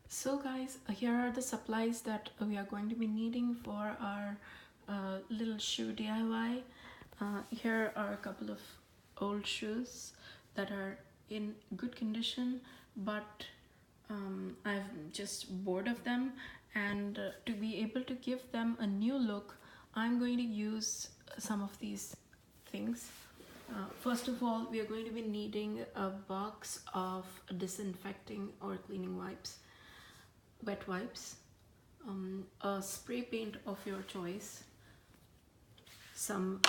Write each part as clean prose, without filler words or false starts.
So guys, here are the supplies that we are going to be needing for our little shoe DIY. Here are a couple of old shoes that are in good condition, but I'm just bored of them, and to be able to give them a new look, I'm going to use some of these things. First of all, we are going to be needing a box of disinfecting or cleaning wipes, wet wipes, a spray paint of your choice, some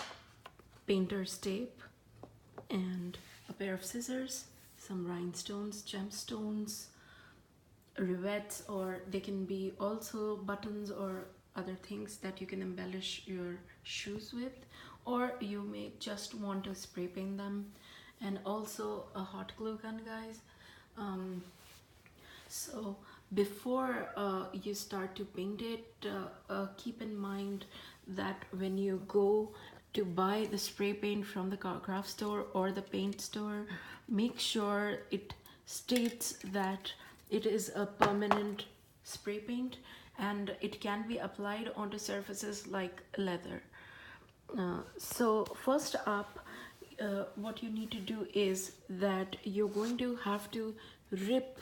painter's tape, and a pair of scissors, some rhinestones, gemstones, rivets, or they can be also buttons or other things that you can embellish your shoes with, or you may just want to spray paint them, and also a hot glue gun, guys. So before you start to paint it, keep in mind that when you go to buy the spray paint from the craft store or the paint store, make sure it states that it is a permanent spray paint and it can be applied onto surfaces like leather. So first up, what you need to do is that you're going to have to rip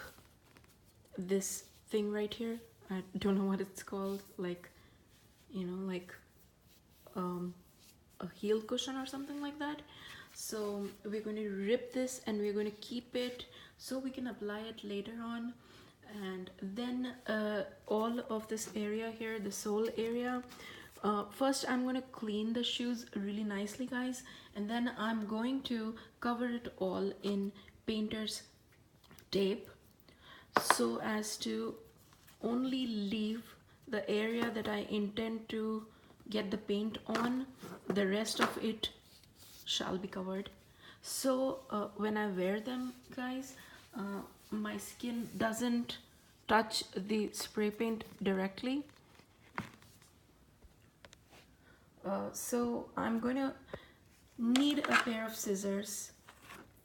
this thing right here. I don't know what it's called, like, like a heel cushion or something like that. So we're going to rip this and we're going to keep it so we can apply it later on. And then all of this area here, the sole area, first I'm going to clean the shoes really nicely, guys, and then I'm going to cover it all in painter's tape so as to only leave the area that I intend to get the paint on. The rest of it shall be covered. So when I wear them, guys, my skin doesn't touch the spray paint directly. So I'm going to need a pair of scissors,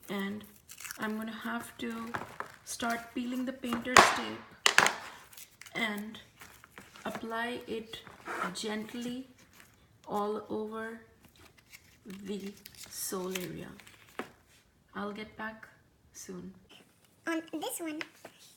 and I'm going to have to start peeling the painter's tape and apply it gently all over the sole area. I'll get back soon. On this one,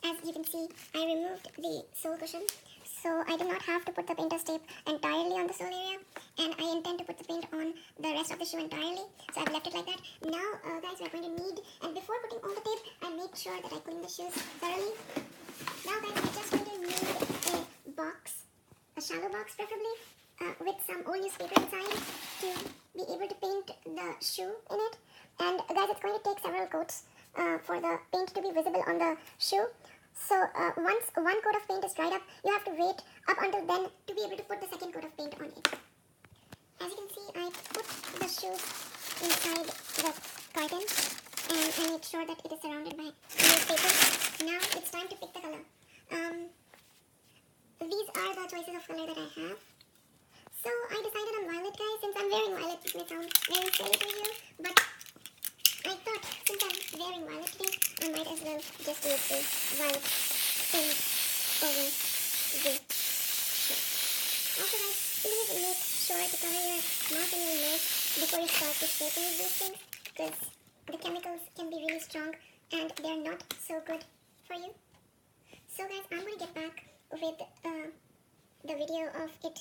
as you can see, I removed the sole cushion, so I do not have to put the painter's tape entirely on the sole area, and I intend to put the paint on the rest of the shoe entirely, so I've left it like that. Now, guys, we're going to need, and before putting on the tape, I made sure that I clean the shoes thoroughly. Now, guys, we're just going to need a box, a shallow box preferably, with some old newspaper inside to be able to paint the shoe in it. And guys, it's going to take several coats for the paint to be visible on the shoe. So once one coat of paint is dried up, you have to wait up until then to be able to put the second coat of paint on it. As you can see, I put the shoe inside the carton and I made sure that it is surrounded by newspaper. Now it's time to pick the color. These are the choices of color that I have. So I decided on violet, guys. Since I'm wearing violet, it may sound very silly to you, but I thought since I'm wearing violet today, I might as well just use the violet paint over the shirt. Also, guys, please make sure to cover your mouth and your nose before you start to spray paint these things, because the chemicals can be really strong and they're not so good for you. So guys, I'm going to get back with the video of it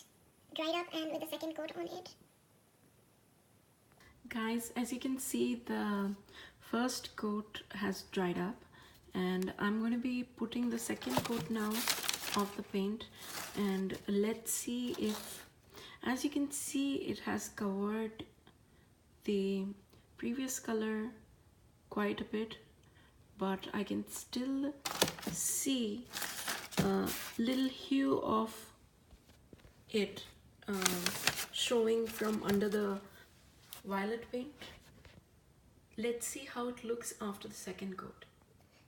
dried up and with the second coat on it. Guys, as you can see, the first coat has dried up, and I'm going to be putting the second coat now of the paint, and let's see if, as you can see, it has covered the previous color quite a bit, but I can still see a little hue of it showing from under the violet paint. Let's see how it looks after the second coat.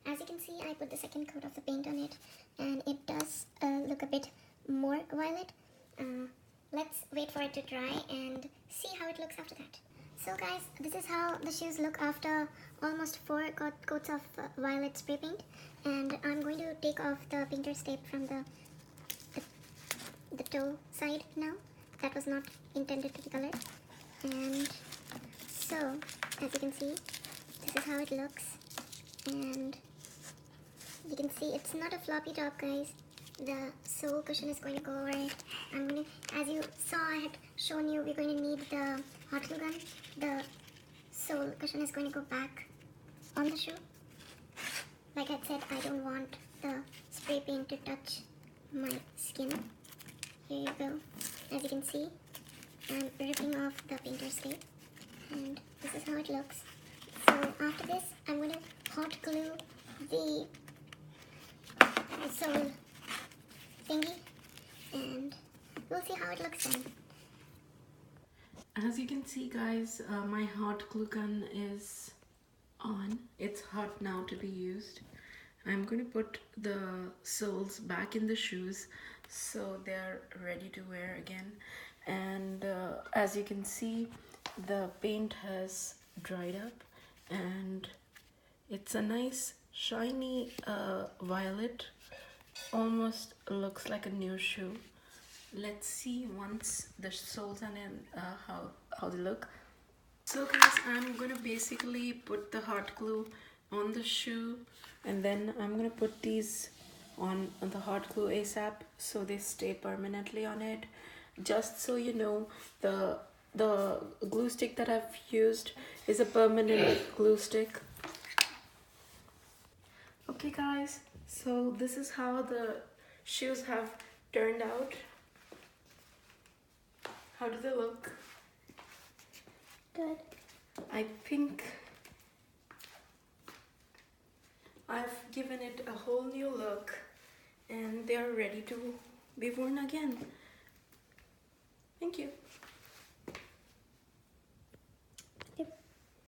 As you can see, I put the second coat of the paint on it and it does look a bit more violet. Let's wait for it to dry and see how it looks after that. So guys, this is how the shoes look after almost 4 coats of violet spray paint. and I'm going to take off the painter's tape from the toe side now. That was not intended to be colored. And so, as you can see, this is how it looks. And you can see it's not a floppy top, guys. The sole cushion is going to go over it. As you saw, I had shown you, we're going to need the hot glue gun. The sole cushion is going to go back on the shoe. Like I said, I don't want the spray paint to touch my skin. Here you go. As you can see, I'm ripping off the painter's tape, and this is how it looks. So after this, I'm going to hot glue the sole thingy, and we'll see how it looks then. As you can see, guys, my hot glue gun is on. It's hot now to be used. I'm going to put the soles back in the shoes so they're ready to wear again. And as you can see, the paint has dried up and it's a nice shiny violet. Almost looks like a new shoe. Let's see once the soles are in how they look. So guys, I'm gonna basically put the hot glue on the shoe, and then I'm gonna put these on the hot glue ASAP so they stay permanently on it. Just so you know, the glue stick that I've used is a permanent glue stick. Okay guys, so this is how the shoes have turned out. How do they look? Good. I think I've given it a whole new look and they are ready to be worn again. Thank you.